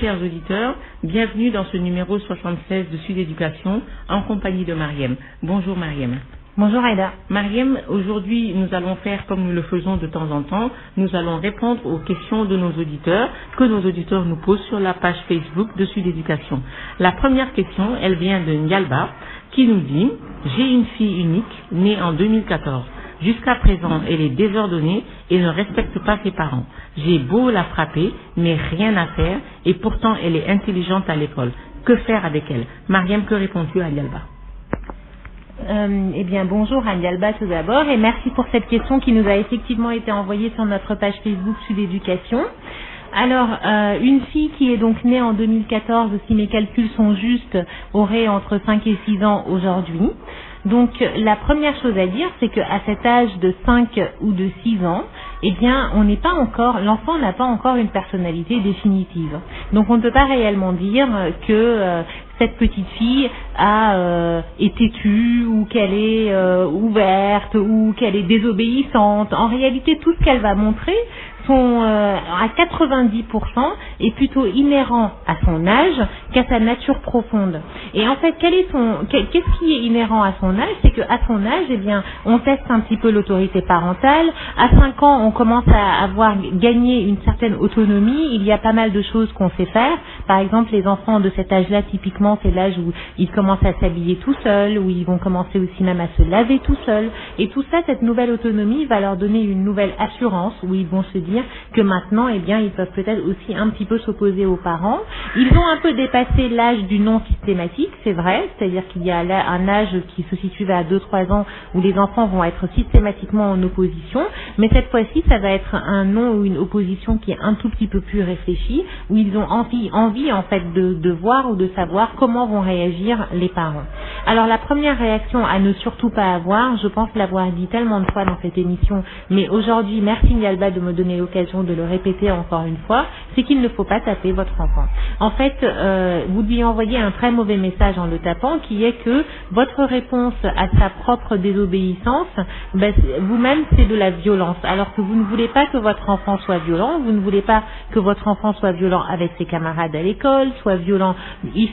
chers auditeurs, bienvenue dans ce numéro 76 de Sud Éducation en compagnie de Mariam. Bonjour Mariam. Bonjour Aïda. Mariam, aujourd'hui nous allons faire comme nous le faisons de temps en temps, nous allons répondre aux questions de nos auditeurs, que nos auditeurs nous posent sur la page Facebook de Sud Éducation. La première question, elle vient de Nyalba, qui nous dit « J'ai une fille unique, née en 2014. Jusqu'à présent, elle est désordonnée et ne respecte pas ses parents. J'ai beau la frapper, mais rien à faire, et pourtant elle est intelligente à l'école. Que faire avec elle ?» Mariam, que réponds-tu à Nyalba? Eh bien, bonjour Anyalba tout d'abord et merci pour cette question qui nous a effectivement été envoyée sur notre page Facebook Sud Éducation. Alors, une fille qui est donc née en 2014, si mes calculs sont justes, aurait entre 5 et 6 ans aujourd'hui. Donc, la première chose à dire, c'est qu'à cet âge de 5 ou de 6 ans, eh bien, l'enfant n'a pas encore une personnalité définitive. Donc, on ne peut pas réellement dire que cette petite fille est têtue ou qu'elle est ouverte ou qu'elle est désobéissante. En réalité, tout ce qu'elle va montrer à 90% est plutôt inhérent à son âge qu'à sa nature profonde. Et en fait, qu'est-ce qui est inhérent à son âge? C'est qu'à son âge, eh bien, on teste un petit peu l'autorité parentale. À 5 ans, on commence à avoir gagné une certaine autonomie. Il y a pas mal de choses qu'on sait faire. Par exemple, les enfants de cet âge-là, typiquement, c'est l'âge où ils commencent à s'habiller tout seuls, où ils vont commencer aussi même à se laver tout seuls. Et tout ça, cette nouvelle autonomie va leur donner une nouvelle assurance, où ils vont se dire que maintenant, eh bien, ils peuvent peut-être aussi un petit peu s'opposer aux parents. Ils ont un peu dépassé l'âge du non systématique, c'est vrai, c'est-à-dire qu'il y a là un âge qui se situe à 2-3 ans où les enfants vont être systématiquement en opposition, mais cette fois-ci, ça va être un non ou une opposition qui est un tout petit peu plus réfléchie, où ils ont envie en fait de voir ou de savoir comment vont réagir les parents. Alors la première réaction à ne surtout pas avoir, je pense l'avoir dit tellement de fois dans cette émission, mais aujourd'hui, merci Nyalba de me donner l'occasion de le répéter encore une fois, c'est qu'il ne faut pas taper votre enfant. En fait, vous lui envoyez un très mauvais message en le tapant, qui est que votre réponse à sa propre désobéissance, vous-même, c'est de la violence. Alors que vous ne voulez pas que votre enfant soit violent, vous ne voulez pas que votre enfant soit violent avec ses camarades à l'école, soit violent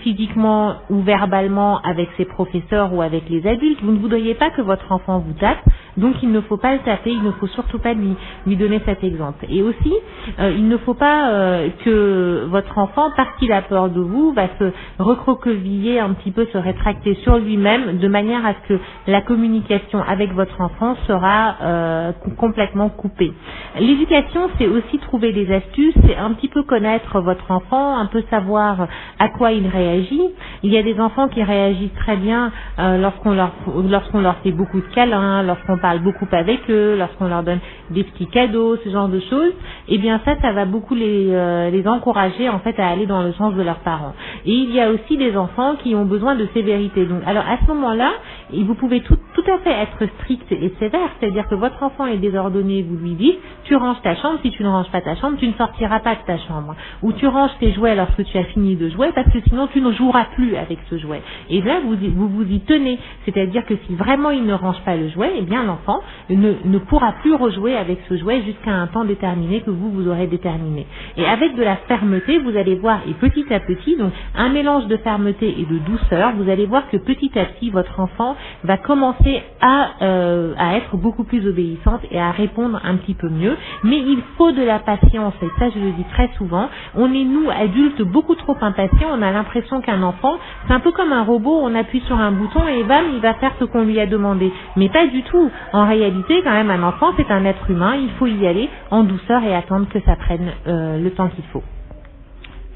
physiquement ou verbalement avec ses professeurs ou avec les adultes. Vous ne voudriez pas que votre enfant vous tape, donc il ne faut pas le taper, il ne faut surtout pas lui donner cet exemple. Et aussi, il ne faut pas que votre enfant, parce qu'il a peur de vous, va se recroqueviller un petit peu, se rétracter sur lui-même, de manière à ce que la communication avec votre enfant sera complètement coupée. L'éducation, c'est aussi trouver des astuces, c'est un petit peu connaître votre enfant, un peu savoir à quoi il réagit. Il y a des enfants qui réagissent très bien lorsqu'on leur fait beaucoup de câlins, lorsqu'on parle beaucoup avec eux, lorsqu'on leur donne des petits cadeaux, ce genre de choses. Eh bien ça va beaucoup les encourager en fait à aller dans le sens de leurs parents. Et il y a aussi des enfants qui ont besoin de sévérité. Donc alors à ce moment-là, vous pouvez tout à fait être strict et sévère, c'est-à-dire que votre enfant est désordonné, vous lui dites tu ranges ta chambre, si tu ne ranges pas ta chambre, tu ne sortiras pas de ta chambre. Ou tu ranges tes jouets lorsque tu as fini de jouer, parce que sinon tu ne joueras plus avec ce jouet. Et là vous vous y tenez, c'est-à-dire que si vraiment il ne range pas le jouet, eh bien l'enfant ne pourra plus rejouer avec ce jouet jusqu'à un temps déterminé que vous aurez déterminé. Et avec de la fermeté, vous allez voir, et petit à petit, donc un mélange de fermeté et de douceur, vous allez voir que petit à petit votre enfant va commencer à être beaucoup plus obéissante et à répondre un petit peu mieux. Mais il faut de la patience, et ça je le dis très souvent, on est nous adultes beaucoup trop impatients, on a l'impression qu'un enfant, c'est un peu comme un robot, on appuie sur un bouton et bam, il va faire ce qu'on lui a demandé. Mais pas du tout. En réalité, quand même, un enfant, c'est un être humain, il faut y aller en douceur et attendre que ça prenne le temps qu'il faut.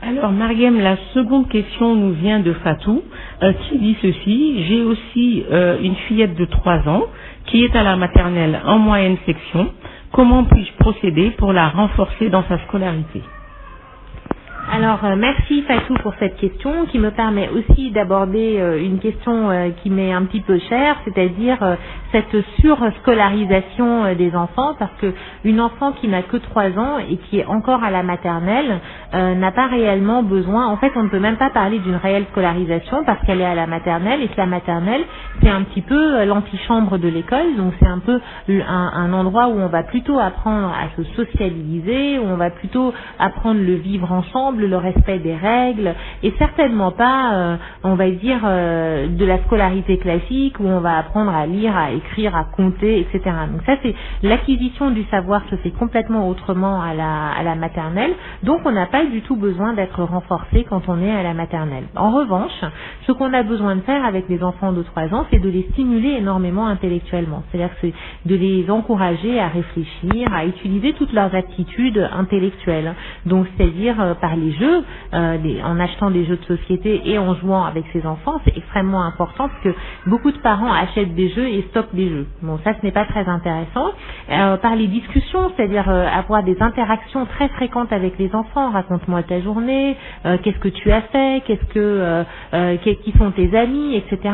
Alors Mariam, la seconde question nous vient de Fatou, qui dit ceci: j'ai aussi une fillette de 3 ans qui est à la maternelle en moyenne section. Comment puis-je procéder pour la renforcer dans sa scolarité? Alors, merci Fatou pour cette question qui me permet aussi d'aborder une question qui m'est un petit peu chère, c'est-à-dire cette surscolarisation des enfants, parce que une enfant qui n'a que 3 ans et qui est encore à la maternelle n'a pas réellement besoin, en fait on ne peut même pas parler d'une réelle scolarisation parce qu'elle est à la maternelle, et que la maternelle c'est un petit peu l'antichambre de l'école, donc c'est un peu un endroit où on va plutôt apprendre à se socialiser, où on va plutôt apprendre le vivre ensemble, le respect des règles, et certainement pas on va dire de la scolarité classique où on va apprendre à lire, à écrire, à compter, etc. Donc ça c'est l'acquisition du savoir se fait complètement autrement à la maternelle, donc on n'a pas du tout besoin d'être renforcé quand on est à la maternelle. En revanche, ce qu'on a besoin de faire avec les enfants de 3 ans, c'est de les stimuler énormément intellectuellement, c'est-à-dire que c'est de les encourager à réfléchir, à utiliser toutes leurs aptitudes intellectuelles, donc c'est-à-dire par les jeux, en achetant des jeux de société et en jouant avec ses enfants, c'est extrêmement important parce que beaucoup de parents achètent des jeux et stockent des jeux. Bon, ça ce n'est pas très intéressant. Par les discussions, c'est-à-dire avoir des interactions très fréquentes avec les enfants, raconte-moi ta journée, qu'est-ce que tu as fait, qui sont tes amis, etc.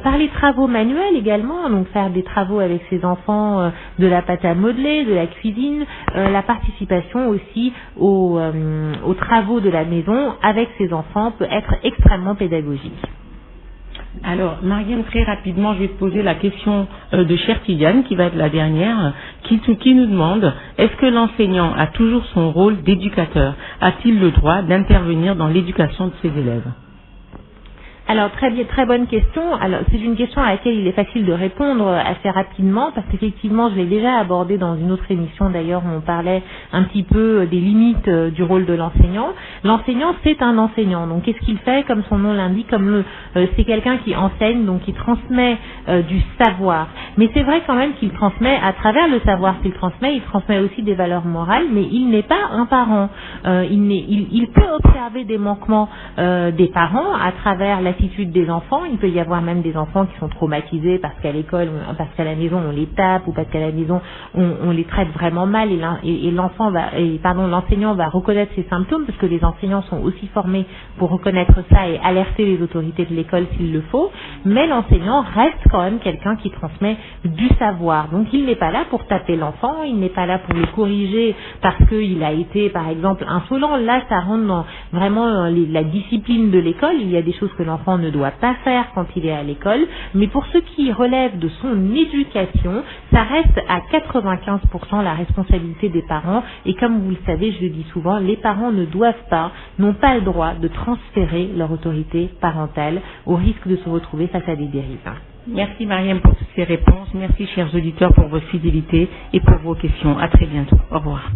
Par les travaux manuels également, donc faire des travaux avec ses enfants, de la pâte à modeler, de la cuisine, la participation aussi aux travaux de la maison avec ses enfants peut être extrêmement pédagogique. Alors, Mariam, très rapidement, je vais te poser la question de Chère Tidiane, qui va être la dernière, qui nous demande, est-ce que l'enseignant a toujours son rôle d'éducateur? A-t-il le droit d'intervenir dans l'éducation de ses élèves? Alors très bonne question. Alors c'est une question à laquelle il est facile de répondre assez rapidement parce qu'effectivement je l'ai déjà abordé dans une autre émission d'ailleurs où on parlait un petit peu des limites du rôle de l'enseignant. L'enseignant c'est un enseignant, donc qu'est-ce qu'il fait? Comme son nom l'indique, c'est quelqu'un qui enseigne, donc qui transmet du savoir. Mais c'est vrai quand même qu'il transmet à travers le savoir qu'il transmet, il transmet aussi des valeurs morales, mais il n'est pas un parent. Il peut observer des manquements des parents à travers l'attitude des enfants. Il peut y avoir même des enfants qui sont traumatisés parce qu'à l'école, parce qu'à la maison on les tape ou parce qu'à la maison on les traite vraiment mal et l'enseignant va reconnaître ces symptômes parce que les enseignants sont aussi formés pour reconnaître ça et alerter les autorités de l'école s'il le faut. Mais l'enseignant reste quand même quelqu'un qui transmet du savoir. Donc il n'est pas là pour taper l'enfant, il n'est pas là pour le corriger parce qu'il a été par exemple insolent. Là ça rentre dans vraiment la discipline de l'école. Il y a des choses que l'enfant ne doit pas faire quand il est à l'école, mais pour ce qui relève de son éducation, ça reste à 95% la responsabilité des parents, et comme vous le savez, je le dis souvent, les parents n'ont pas le droit de transférer leur autorité parentale au risque de se retrouver face à des dérives. Merci Mariam pour toutes ces réponses, merci chers auditeurs pour votre fidélité et pour vos questions. À très bientôt. Au revoir.